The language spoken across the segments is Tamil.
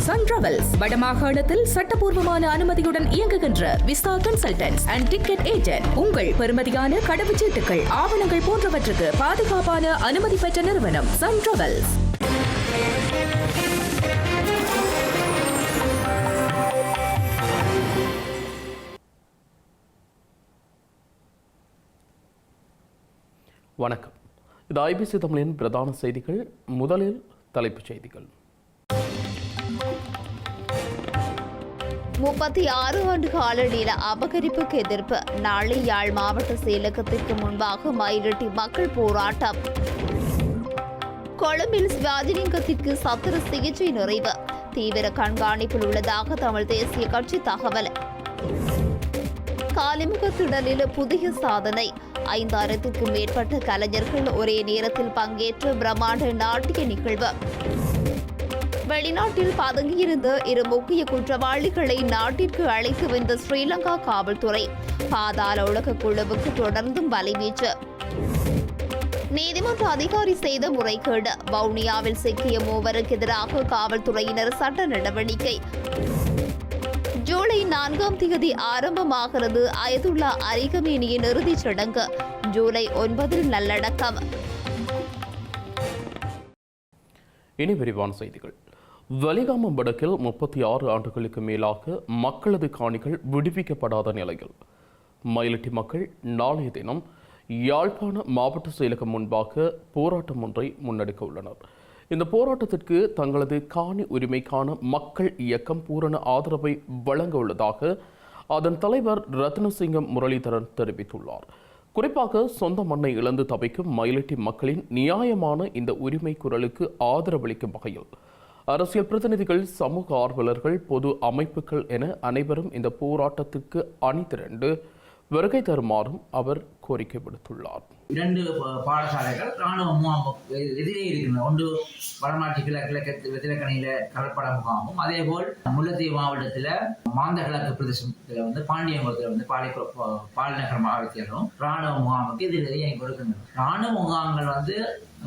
சன் டிராவல்ஸ் வடமாகாணத்தில் சட்டபூர்வமான அனுமதியுடன் இயங்குகின்ற visa consultants and ticket agent. உங்கள் பெறுமதியான கடவுச்சீட்டுகள், ஆவணங்கள் போன்றவற்றுக்கு பாதுகாப்பான அனுமதி பெற்ற நிறுவனம் சன் டிராவல்ஸ். வணக்கம். இது ஐபிசி தமிழின் பிரதான செய்திகள். முதலில் தலைப்புச் செய்திகள். 36 ஆண்டு கால நில அபகரிப்புக்கு எதிர்ப்பு. நாளை யாழ் மாவட்ட செயலகத்திற்கு முன்பாக மயிலிட்டி மக்கள் போராட்டம். கொழும்பில் சிவாஜிலிங்கத்திற்கு சத்திர சிகிச்சை நிறைவு. தீவிர கண்காணிப்பில் உள்ளதாக தமிழ் தேசிய கட்சி தகவல். காலிமுகத்திடலில் புதிய சாதனை. 5000க்கும் மேற்பட்ட கலைஞர்கள் ஒரே நேரத்தில் பங்கேற்ற பிரம்மாண்ட நாட்டிய நிகழ்வு. வெளிநாட்டில் பதுங்கியிருந்த 2 முக்கிய குற்றவாளிகளை நாட்டிற்கு அழைத்து வந்த ஸ்ரீலங்கா காவல்துறை. பாதாள உலக குழுவுக்கு தொடர்ந்தும் வலைவீச்சு. நீதிமன்ற அதிகாரி செய்த முறைகேடு. வவுனியாவில் சிக்கிய 3 எதிராக காவல்துறையினர் சட்ட நடவடிக்கை. ஜூலை 4ஆம் தேதி ஆரம்பமாகிறது அயதுல்லா அரிகமேனியின் இறுதிச் சடங்கு. ஜூலை 9 நல்லடக்கம். இனி விரிவான செய்திகள். வலிகாமம் வடக்கில் 36 ஆண்டுகளுக்கு மேலாக மக்களது காணிகள் விடுவிக்கப்படாத நிலையில் மயிலிட்டி மக்கள் நாளைய தினம் யாழ்ப்பாண மாவட்ட செயலகம் முன்பாக போராட்டம் ஒன்றை முன்னெடுக்க உள்ளனர். இந்த போராட்டத்திற்கு தங்களது காணி உரிமைக்கான மக்கள் இயக்கம் பூரண ஆதரவை வழங்க உள்ளதாக அதன் தலைவர் ரத்னசிங்கம் முரளிதரன் தெரிவித்துள்ளார். குறிப்பாக சொந்த மண்ணை இழந்து தவிக்கும் மயிலிட்டி மக்களின் நியாயமான இந்த உரிமை குரலுக்கு ஆதரவளிக்கும் வகையில் அரசியல் பிரதிநிதிகள், சமூக ஆர்வலர்கள், பொது அமைப்புகள் என அனைவரும் இந்த போராட்டத்திற்கு அணிதிரண்டு வருகை தருமாறும் அவர் கோரிக்கை விடுத்துள்ளார். 2 பாடசாலைகள் ராணுவ முகாம் எதிரே இருக்கின்றன. ஒன்று வடமாற்றி கிழக்கணையில கடற்பட முகாமும், அதே போல் முல்லைத்தீவு மாவட்டத்தில் மாந்த கிழக்கு பிரதேசத்தில் பாண்டியங்குளத்தில் பாலிநகர் மாவட்டத்திலும் ராணுவ முகாமுக்கு எதிரே கொடுக்கின்றன. ராணுவ முகாம்கள்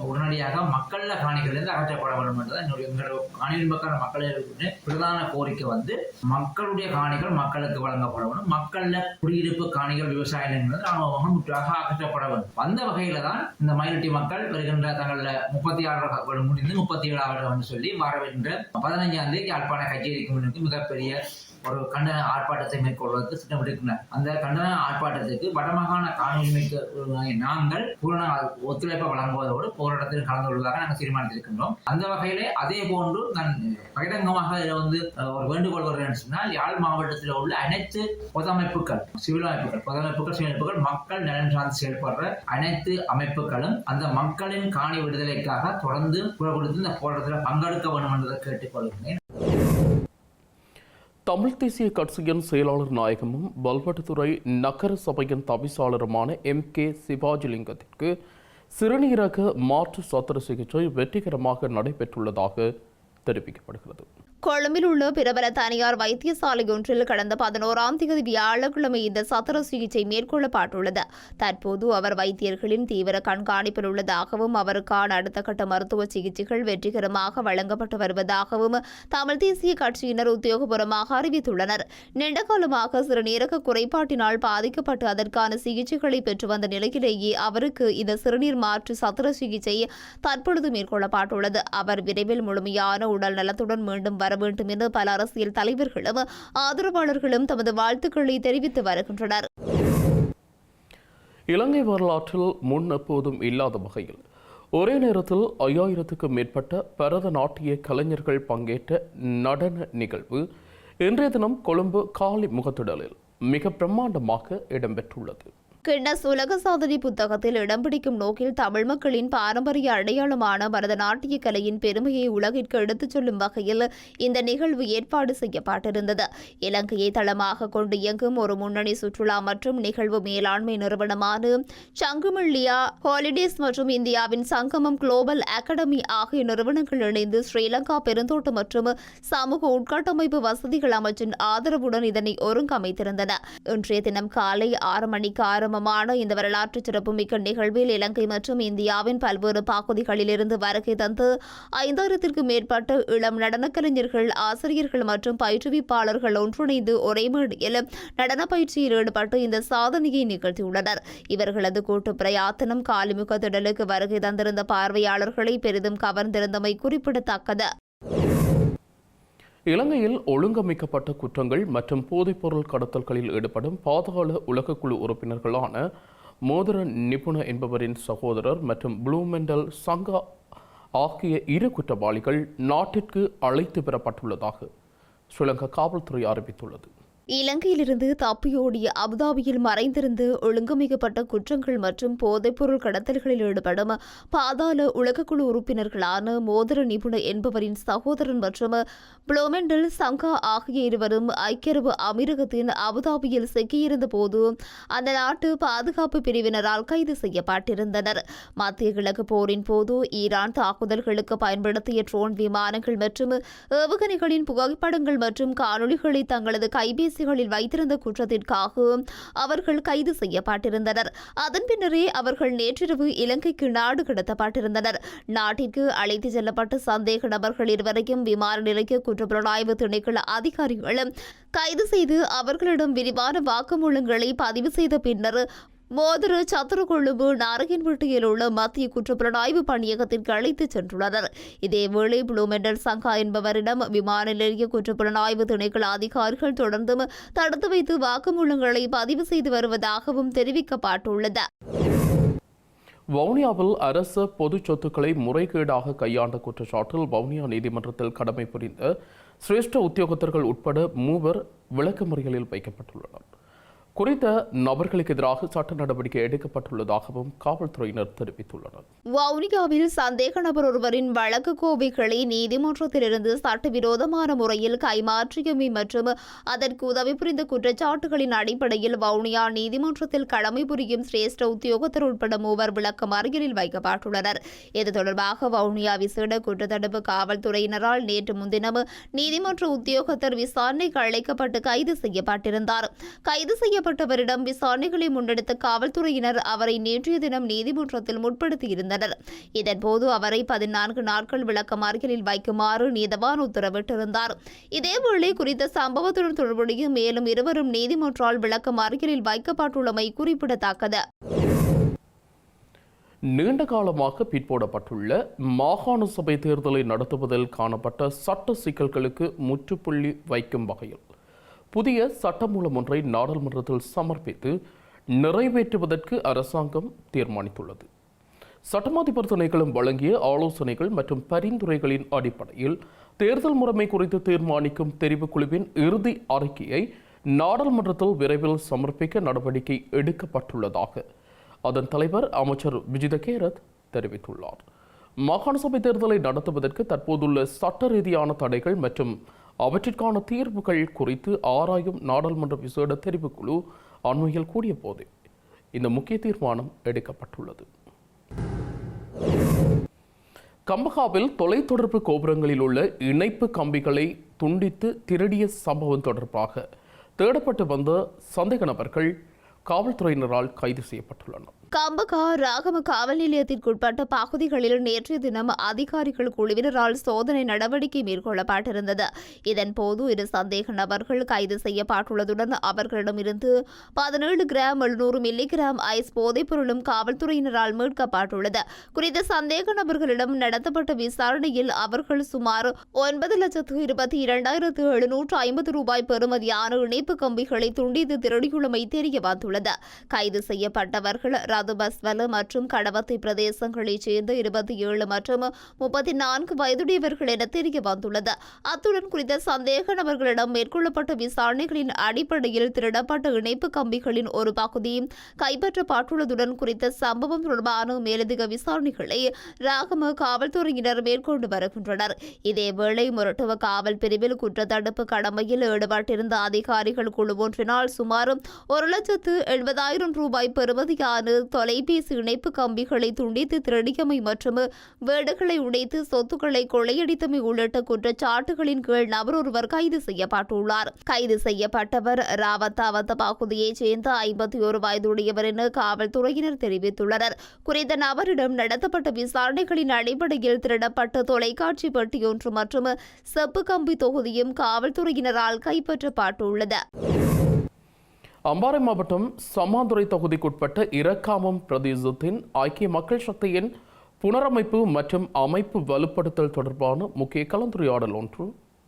உடனடியாக மக்கள காணிகளிலிருந்து அகற்றப்பட வேண்டும் என்றது எங்களோட காணியின் மக்களுக்கு பிரதான கோரிக்கை. மக்களுடைய காணிகள் மக்களுக்கு வழங்கப்பட வேண்டும். மக்கள குடியிருப்பு காணிகள் விவசாய நிலங்கள் ராணுவ முற்றாக அகற்றப்பட வேண்டும். அந்த வகையில தான் இந்த மயிலிட்டி மக்கள் வருகின்ற தங்கள 36 முடிந்து 37 சொல்லி வரவேற்கின்ற 15ஆம் தேதி யாழ்ப்பாண கச்சேரிக்கு முன்னுக்கு மிகப்பெரிய ஒரு கண்டன ஆர்ப்பாட்டத்தை மேற்கொள்வதற்கு திட்டமிட்டிருக்கின்றனர். அந்த கண்டன ஆர்ப்பாட்டத்துக்கு வடமாகாண காணொலிமைக்கு நாங்கள் பூரண ஒத்துழைப்பை வழங்குவதோடு போராட்டத்தில் கலந்து கொள்வதாக நாங்கள் தீர்மானித்திருக்கின்றோம். அந்த வகையிலே அதே போன்று நான் பகிரங்கமாக ஒரு வேண்டுகோள் வருகிறேன் சொன்னால், யாழ் மாவட்டத்தில் உள்ள அனைத்து பொதமைப்புகள், சிவில் அமைப்புகள், மக்கள் நலன் சார்ந்து செயல்படுற அனைத்து அமைப்புகளும் அந்த மக்களின் காணி விடுதலைக்காக தொடர்ந்து குரல் கொடுத்து இந்த போராட்டத்தில் பங்கெடுக்க வேண்டும் என்பதை கேட்டுக்கொள்கிறேன். தமிழ் தேசிய கட்சியின் செயலாளர் நாயகமும் வல்வட்டுத்துறை நகர சபையின் தவிசாளருமான MK சிவாஜிலிங்கத்திற்கு சிறுநீரக மாற்று சத்திர சிகிச்சை வெற்றிகரமாக நடைபெற்றுள்ளதாக தெரிவிக்கப்படுகிறது. கொழும்பில் உள்ள பிரபல தனியார் வைத்தியசாலை ஒன்றில் கடந்த 11ஆம் தேதி வியாழக்கிழமை இந்த சத்திர சிகிச்சை மேற்கொள்ளப்பட்டுள்ளது. தற்போது அவர் வைத்தியர்களின் தீவிர கண்காணிப்பில் உள்ளதாகவும் அவருக்கான அடுத்த கட்ட மருத்துவ சிகிச்சைகள் வெற்றிகரமாக வழங்கப்பட்டு வருவதாகவும் தமிழ் தேசிய கட்சியினர் உத்தியோகபூர்வமாக அறிவித்துள்ளனர். நீண்டகாலமாக சிறுநீரக குறைபாட்டினால் பாதிக்கப்பட்டு அதற்கான சிகிச்சைகளை பெற்று வந்த நிலையிலேயே அவருக்கு இந்த சிறுநீர் மாற்று சத்திர சிகிச்சை தற்பொழுது மேற்கொள்ளப்பட்டுள்ளது. அவர் விரைவில் முழுமையான உடல் நலத்துடன் மீண்டும் வர வேண்டும் என பல அரசியல் தலைவர்களும் ஆதரவாளர்களும் தமது வாழ்த்துக்களை தெரிவித்து வருகின்றனர். இலங்கை வரலாற்றில் முன் எப்போதும் இல்லாத வகையில் ஒரே நேரத்தில் 5000க்கும் மேற்பட்ட பரதநாட்டிய கலைஞர்கள் பங்கேற்ற நடன நிகழ்வு இன்றைய தினம் கொழும்பு காலி முகத்திடலில் மிக பிரம்மாண்டமாக இடம்பெற்றுள்ளது. கின்னஸ் உலக சாதனை புத்தகத்தில் இடம் பிடிக்கும் நோக்கில் தமிழ் மக்களின் பாரம்பரிய அடையாளமான பரதநாட்டிய கலையின் பெருமையை உலகிற்கு எடுத்துச் சொல்லும் வகையில் இந்த நிகழ்வு ஏற்பாடு செய்யப்பட்டிருந்தது. இலங்கையை தளமாக கொண்டு இயங்கும் ஒரு முன்னணி சுற்றுலா மற்றும் நிகழ்வு மேலாண்மை நிறுவனமான சங்குமில்லியா ஹாலிடேஸ் மற்றும் இந்தியாவின் சங்கமம் குளோபல் அகாடமி ஆகிய நிறுவனங்கள் இணைந்து ஸ்ரீலங்கா பெருந்தோட்டம் மற்றும் சமூக உட்கட்டமைப்பு வசதிகள் அமைச்சின் ஆதரவுடன் இதனை ஒருங்கமைத்திருந்தன. இன்றைய தினம் காலை 6 மணிக்கு ஆரம்பமான இந்த வரலாற்று சிறப்புமிக்க நிகழ்வில் இலங்கை மற்றும் இந்தியாவின் பல்வேறு பகுதிகளிலிருந்து வருகை தந்து 5000த்திற்கும் மேற்பட்ட இளம் நடனக் கலைஞர்கள், ஆசிரியர்கள் மற்றும் பயிற்றுவிப்பாளர்கள் ஒன்றிணைந்து ஒரே மேடையில் நடன பயிற்சியில் ஈடுபட்டு இந்த சாதனையை நிகழ்த்தியுள்ளனர். இவர்களது கூட்டு பிரயாத்தனம் காலிமுக திடலுக்கு வருகை தந்திருந்த பார்வையாளர்களை பெரிதும் கவர்ந்திருந்தமை குறிப்பிடத்தக்கது. இலங்கையில் ஒழுங்கமைக்கப்பட்ட குற்றங்கள் மற்றும் போதைப்பொருள் கடத்தல்களில் ஈடுபடும் பாதாள உலகக்குழு உறுப்பினர்களான மோதிர நிபுண என்பவரின் சகோதரர் மற்றும் ப்ளூமெண்டல் சங்கா ஆகிய 2 குற்றவாளிகள் நாட்டிற்கு அழைத்து பெறப்பட்டுள்ளதாக ஸ்ரீலங்கா காவல்துறை அறிவித்துள்ளது. இலங்கையிலிருந்து தப்பியோடிய அபுதாபியில் மறைந்திருந்து ஒழுங்கமைக்கப்பட்ட குற்றங்கள் மற்றும் போதைப்பொருள் கடத்தல்களில் ஈடுபடும் பாதாள உலகக்குழு உறுப்பினர்களான மோதிர நிபுண என்பவரின் சகோதரன் மற்றும் புளோமெண்டல் சங்கா ஆகிய இருவரும் ஐக்கிய அரபு அமீரகத்தின் அபுதாபியில் சிக்கியிருந்த போது அந்த நாட்டு பாதுகாப்பு பிரிவினரால் கைது செய்யப்பட்டிருந்தனர். மத்திய கிழக்கு போரின் போது ஈரான் தாக்குதல்களுக்கு பயன்படுத்திய ட்ரோன் விமானங்கள் மற்றும் ஏவுகணைகளின் புகைப்படங்கள் மற்றும் காணொலிகளை தங்களது கைபேசி வைத்திருந்த குற்றத்திற்காக அவர்கள் கைது செய்யப்பட்டிருந்தனர். அதன் பின்னரே அவர்கள் நேற்றிரவு இலங்கைக்கு நாடு கடத்தப்பட்டிருந்தனர். நாட்டிற்கு அழைத்து செல்லப்பட்ட சந்தேக நபர்கள் இருவரையும் விமான நிலைய குற்றப்புலனாய்வு திணைக்கள அதிகாரிகள் கைது செய்து அவர்களிடம் விரிவான வாக்குமூலங்களை பதிவு செய்த பின்னர் மோதிர சத்திரகொழும்பு நாரகன்பட்டியில் உள்ள மத்திய குற்றப்புலனாய்வு பணியகத்திற்கு அழைத்துச் சென்றுள்ளனர். இதேவேளை ப்ளூமெண்டல் சங்கா என்பவரிடம் விமான நிலைய குற்றப்புலனாய்வு திணைக்கள அதிகாரிகள் தொடர்ந்தும் தடுத்து வைத்து வாக்குமூலங்களை பதிவு செய்து வருவதாகவும் தெரிவிக்கப்பட்டுள்ளது. வவுனியாவில் அரசு பொது சொத்துக்களை முறைகேடாக கையாண்ட குற்றச்சாட்டில் வவுனியா நீதிமன்றத்தில் கடமை புரிந்த சிரேஷ்ட உத்தியோகத்தர்கள் உட்பட 3 விளக்கமறியலில் வைக்கப்பட்டுள்ளனர். குறித்த நபர்களுக்கு எதிராக சட்ட நடவடிக்கை எடுக்கப்பட்டுள்ளதாகவும் காவல்துறையினர் தெரிவித்துள்ளனர். வவுனியாவில் சந்தேக நபர் ஒருவரின் வழக்கு கோவைகளை நீதிமன்றத்திலிருந்து சட்டவிரோதமான முறையில் கைமாற்றியமை மற்றும் அதற்கு உதவி புரிந்த குற்றச்சாட்டுகளின் அடிப்படையில் வவுனியா நீதிமன்றத்தில் கடமை புரியும் சிரேஷ்ட உத்தியோகத்தர் உட்பட 3 விளக்கமறியலில் வைக்கப்பட்டுள்ளனர். இது தொடர்பாக வவுனியா விசேட குற்றத்தடுப்பு காவல்துறையினரால் நேற்று முன்தினம் நீதிமன்ற உத்தியோகத்தர் விசாரணைக்கு அழைக்கப்பட்டு கைது செய்யப்பட்டிருந்தார். கைது செய்யப்பட்டவரிடம் விசாரணைகளை முன்னெடுத்த காவல்துறையினர் அவரை நேற்றைய தினம் நீதிமன்றத்தில் முற்படுத்தியிருந்தனர். இதன்போது அவரை 14 நாட்கள் விளக்கமறியலில் வைக்குமாறு நீதவான் உத்தரவிட்டிருந்தார். இதேவேளை குறித்த சம்பவத்துடன் தொடர்புடைய மேலும் 2 நீதிமன்றால் விளக்கமறியலில் வைக்கப்பட்டுள்ளமை குறிப்பிடத்தக்கது. நீண்ட காலமாக பிற்போடப்பட்டுள்ள மாகாண சபை தேர்தலை நடத்துவதில் காணப்பட்ட சட்ட சிக்கல்களுக்கு முற்றுப்புள்ளி வைக்கும் வகையில் புதிய சட்டமூலம் ஒன்றை நாடாளுமன்றத்தில் சமர்ப்பித்து நிறைவேற்றுவதற்கு அரசாங்கம் தீர்மானித்துள்ளது. சட்டமாதிபர் திணைக்களம் வழங்கிய ஆலோசனைகள் மற்றும் பரிந்துரைகளின் அடிப்படையில் தேர்தல் முறைமை குறித்து தீர்மானிக்கும் தெரிவுக்குழுவின் இறுதி அறிக்கையை நாடாளுமன்றத்தில் விரைவில் சமர்ப்பிக்க நடவடிக்கை எடுக்கப்பட்டுள்ளதாக அதன் தலைவர் அமைச்சர் விஜித கேரத் தெரிவித்துள்ளார். மாகாண சபை தேர்தலை நடத்துவதற்கு தற்போதுள்ள சட்ட ரீதியான தடைகள் மற்றும் அவற்றிற்கான தீர்வுகள் குறித்து ஆராயும் நாடாளுமன்ற விசேட தெரிவுக்குழு அண்மையில் கூடிய போது இந்த முக்கிய தீர்மானம் எடுக்கப்பட்டுள்ளது. கம்பஹாவில் தொலைத்தொடர்பு கோபுரங்களில் உள்ள இணைப்பு கம்பிகளை துண்டித்து திருடிய சம்பவம் தொடர்பாக தேடப்பட்டு வந்த சந்தேக நபர்கள் காவல்துறையினரால் கைது செய்யப்பட்டுள்ளனர். கம்பகா ராகம காவல் நிலையத்திற்குட்பட்ட பகுதிகளில் நேற்றைய தினம் அதிகாரிகள் குழுவினரால் சோதனை நடவடிக்கை மேற்கொள்ளப்பட்டிருந்தது. இதன்போது 2 சந்தேக நபர்கள் கைது செய்யப்பட்டுள்ளதுடன் அவர்களிடமிருந்து 17 கிராம் 700 மில்லிகிராம் ஐஸ் போதைப் பொருளும் காவல்துறையினரால் மீட்கப்பட்டுள்ளது. குறித்த சந்தேக நபர்களிடம் நடத்தப்பட்ட விசாரணையில் அவர்கள் சுமார் 9,22,750 ரூபாய் பெறுமதியான இணைப்பு கம்பிகளை துண்டித்து திருடியுள்ளமை தெரிய வந்துள்ளது. கைது செய்யப்பட்டவர்கள் ரதுபஸ்வல மற்றும் கடவத்தை பிரதேசங்களைச் சேர்ந்த 27 மற்றும் 34 வயதுடையவர்கள் என தெரிய வந்துள்ளது. அத்துடன் குறித்த சந்தேக நபர்களிடம் மேற்கொள்ளப்பட்ட விசாரணைகளின் அடிப்படையில் திருடப்பட்ட இணைப்பு கம்பிகளின் ஒரு பகுதி கைப்பற்றப்பட்டுள்ளதுடன் குறித்த சம்பவம் தொடர்பான மேலதிக விசாரணைகளை ராகம காவல்துறையினர் மேற்கொண்டு வருகின்றனர். இதேவேளை முரட்டுவ காவல் பிரிவில் குற்றத்தடுப்பு கடமையில் ஈடுபட்டிருந்த அதிகாரிகள் குழு ஒன்றினால் சுமார் 1,80,000 ரூபாய் பெறுமதியான தொலைபேசி இணைப்பு கம்பிகளை துண்டித்து திருடியமை மற்றும் வீடுகளை உடைத்து சொத்துக்களை கொள்ளையடித்தமை உள்ளிட்ட குற்றச்சாட்டுகளின் கீழ் நபர் ஒருவர் கைது செய்யப்பட்டுள்ளார். கைது செய்யப்பட்டவர் ராவத்தாவத்த பகுதியைச் சேர்ந்த 51 வயதுடையவர் என காவல்துறையினர் தெரிவித்துள்ளனர். குறித்த நபரிடம் நடத்தப்பட்ட விசாரணைகளின் அடிப்படையில் திருடப்பட்ட தொலைக்காட்சி பெட்டியொன்று மற்றும் செப்பு கம்பி தொகுதியும் காவல்துறையினரால் கைப்பற்றப்பட்டுள்ளது. அம்பாறை மாவட்டம் சம்மாந்துறை தொகுதிக்குட்பட்ட இரக்காமம் பிரதேசத்தின் ஐக்கிய மக்கள் சக்தியின் புனரமைப்பு மற்றும் அமைப்பு வலுப்படுத்தல் தொடர்பான முக்கிய கலந்துரையாடல் ஒன்று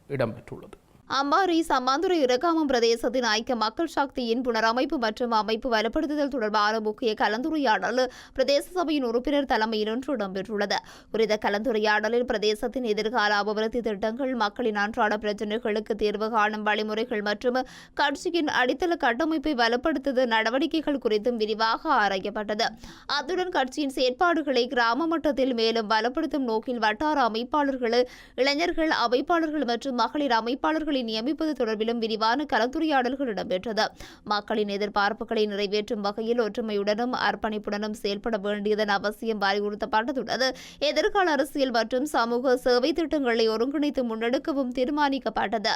இடம்பெற்றுள்ளது. அம்பாறை சம்மாந்துறை இரக்காமம் பிரதேசத்தின் ஐக்கிய மக்கள் சக்தியின் புனரமைப்பு மற்றும் அமைப்பு வலுப்படுத்துதல் தொடர்பான முக்கிய கலந்துரையாடல் பிரதேச சபையின் உறுப்பினர் தலைமையில் ஒன்று இடம்பெற்றுள்ளது. குறித்த கலந்துரையாடலில் பிரதேசத்தின் எதிர்கால அபிவிருத்தி திட்டங்கள், மக்களின் அன்றாட பிரச்சினைகளுக்கு தீர்வு காணும் வழிமுறைகள் மற்றும் கட்சியின் அடித்தள கட்டமைப்பை வலுப்படுத்துதல் நடவடிக்கைகள் குறித்தும் விரிவாக ஆராயப்பட்டது. அத்துடன் கட்சியின் செயற்பாடுகளை கிராம மட்டத்தில் மேலும் வலுப்படுத்தும் நோக்கில் வட்டார அமைப்பாளர்கள், இளைஞர்கள் அமைப்பாளர்கள் மற்றும் மகளிர் அமைப்பாளர்களின் நியமிப்பது தொடர்பிலும் விரிவான கலந்துரையாடல்கள் இடம்பெற்றது. மக்களின் எதிர்பார்ப்புகளை நிறைவேற்றும் வகையில் ஒற்றுமையுடனும் அர்ப்பணிப்புடனும் செயல்பட வேண்டியதன் அவசியம் வலியுறுத்தப்பட்டதுடன் எதிர்கால அரசியல் மற்றும் சமூக சேவை திட்டங்களை ஒருங்கிணைத்து முன்னெடுக்கவும் தீர்மானிக்கப்பட்டது.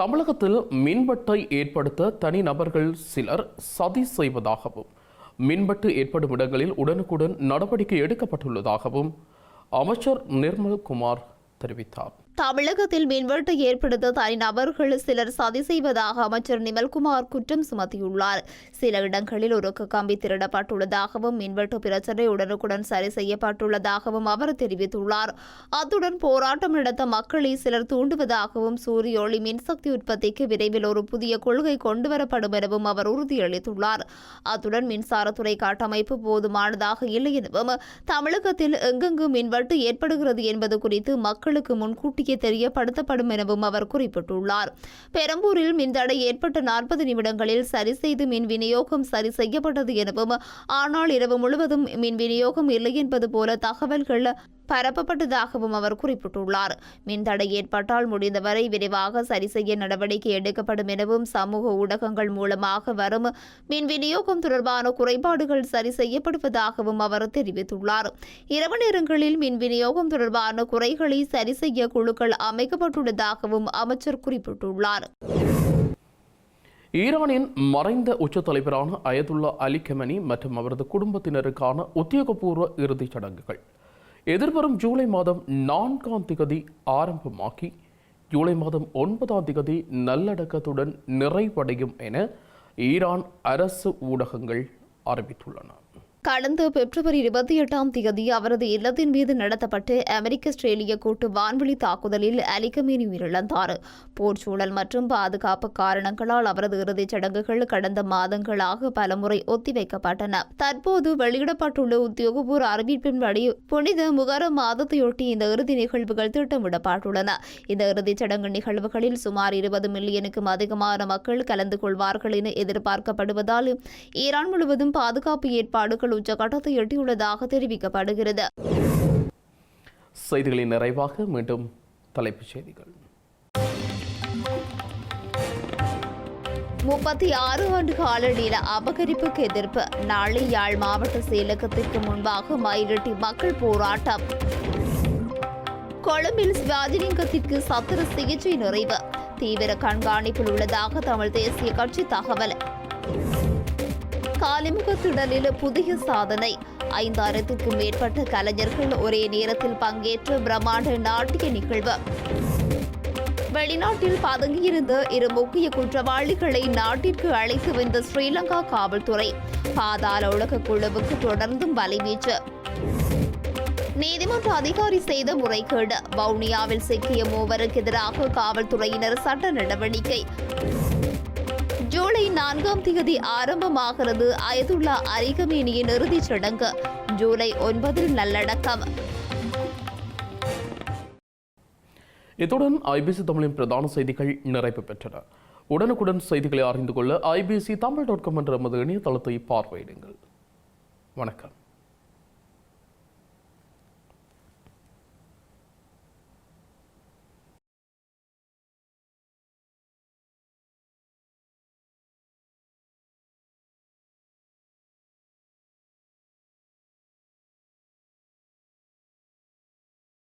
தமிழகத்தில் மின்வெட்டை ஏற்படுத்த தனிநபர்கள் சிலர் சதி செய்வதாகவும் மின்வெட்டு ஏற்படும் இடங்களில் உடனுக்குடன் நடவடிக்கை எடுக்கப்பட்டுள்ளதாகவும் அமைச்சர் நிர்மல்குமார் தெரிவித்தார். தமிழகத்தில் மின்வெட்டை ஏற்படுத்த தனிநபர்கள் சிலர் சதி செய்வதாக அமைச்சர் நிமல்குமார் குற்றம் சுமத்தியுள்ளார். சில இடங்களில் உருக்கு கம்பி திருடப்பட்டுள்ளதாகவும் மின்வெட்டு பிரச்சினை உடனுக்குடன் சரி செய்யப்பட்டுள்ளதாகவும் அவர் தெரிவித்துள்ளார். அத்துடன் போராட்டம் நடத்த மக்களை சிலர் தூண்டுவதாகவும் சூரிய ஒளி மின்சக்தி உற்பத்திக்கு விரைவில் ஒரு புதிய கொள்கை கொண்டுவரப்படும் எனவும் அவர் உறுதியளித்துள்ளார். அத்துடன் மின்சாரத்துறை கட்டமைப்பு போதுமானதாக இல்லை எனவும் தமிழகத்தில் எங்கெங்கு மின்வெட்டு ஏற்படுகிறது என்பது குறித்து மக்களுக்கு முன்கூட்டி தெரியப்படுத்தப்படும் எனவும் அவர் குறிப்பிட்டுள்ளார். பெரம்பூரில் மின்தடை ஏற்பட்ட 40 நிமிடங்களில் சரி செய்து மின் விநியோகம் சரி செய்யப்பட்டது எனவும் ஆனால் இரவு முழுவதும் மின் விநியோகம் இல்லை என்பது போல தகவல்கள் பரப்பப்பட்டதாகவும் அவர் குறிப்பிட்டுள்ளார். மின்தடை ஏற்பட்டால் முடிந்தவரை விரைவாக சரி செய்ய நடவடிக்கை எடுக்கப்படும் எனவும் சமூக ஊடகங்கள் மூலமாக வரும் மின் விநியோகம் தொடர்பான குறைபாடுகள் சரி செய்யப்படுவதாகவும் அவர் தெரிவித்துள்ளார். இரவு நேரங்களில் மின் விநியோகம் தொடர்பான குறைகளை சரி செய்ய குழுக்கள் அமைக்கப்பட்டுள்ளதாகவும் அமைச்சர் குறிப்பிட்டுள்ளார். ஈரானின் மறைந்த உச்ச தலைவரான அயதுல்லா அலி கெமனி மற்றும் அவரது குடும்பத்தினருக்கான உத்தியோகபூர்வ இறுதிச் சடங்குகள் எதிர்வரும் ஜூலை மாதம் 4ஆம் திகதி ஆரம்பமாகி ஜூலை மாதம் 9ஆம் திகதி நல்லடக்கத்துடன் நிறைவடையும் என ஈரான் அரசு ஊடகங்கள் அறிவித்துள்ளன. கடந்த பிப்ரவரி 28ஆம் தேதி அவரது இல்லத்தின் மீது நடத்தப்பட்ட அமெரிக்க ஆஸ்திரேலிய கூட்டு வான்வெளி தாக்குதலில் அலி கமேனி உயிரிழந்தார். போர் சூழல் மற்றும் பாதுகாப்பு காரணங்களால் அவரது இறுதிச் சடங்குகள் கடந்த மாதங்களாக பலமுறை ஒத்திவைக்கப்பட்டன. தற்போது வெளியிடப்பட்டுள்ள உத்தியோகபூர்வ அறிவிப்பின்படி புனித முகரம் மாதத்தையொட்டி இந்த இறுதி நிகழ்வுகள் திட்டமிடப்பட்டுள்ளன. இந்த இறுதிச் சடங்கு நிகழ்வுகளில் சுமார் 20 மில்லியனுக்கும் அதிகமான மக்கள் கலந்து கொள்வார்கள் என எதிர்பார்க்கப்படுவதால் ஈரான் முழுவதும் பாதுகாப்பு ஏற்பாடுகள் உச்சகட்டத்தை எட்டியுள்ளதாக தெரிவிக்கப்படுகிறது. செய்திகளின் நிறைவாக மீண்டும் தலைப்புச் செய்திகள். 36 ஆண்டு கால நில அபகரிப்புக்கு எதிர்ப்பு. நாளை யாழ் மாவட்ட செயலகத்திற்கு முன்பாக மயிலிட்டி மக்கள் போராட்டம். கொழும்பில் சிவாஜிலிங்கத்திற்கு சத்திர சிகிச்சை நிறைவு. தீவிர கண்காணிப்பில் உள்ளதாக தமிழ் தேசிய கட்சி தகவல். காலிமுகத்திடலில் புதிய சாதனை. 5000க்கும் மேற்பட்ட கலைஞர்கள் ஒரே நேரத்தில் பங்கேற்ற பிரம்மாண்ட நாட்டிய நிகழ்வு. வெளிநாட்டில் பதுங்கியிருந்த 2 முக்கிய குற்றவாளிகளை நாட்டிற்கு அழைத்து வந்த ஸ்ரீலங்கா காவல்துறை. பாதாள உலக குழுவுக்கு தொடர்ந்தும் வலைவீச்சு. நீதிமன்ற அதிகாரி செய்த முறைகேடு. வவுனியாவில் சிக்கிய 3 எதிராக காவல்துறையினர் சட்ட நடவடிக்கை. ஜூலை 4ஆம் தேதி ஆரம்பமாகிறது அயதுல்லா அலி கமேனியின் இறுதிச் சடங்கு. ஜூலை 9 நல்லடக்கம். இத்துடன் ஐபிசி தமிழின் பிரதான செய்திகள் நிறைவு பெற்றன. உடனுக்குடன் செய்திகளை அறிந்து கொள்ள IBC Tamil.com என்ற நமது இணையதளத்தை பார்வையிடுங்கள். வணக்கம்.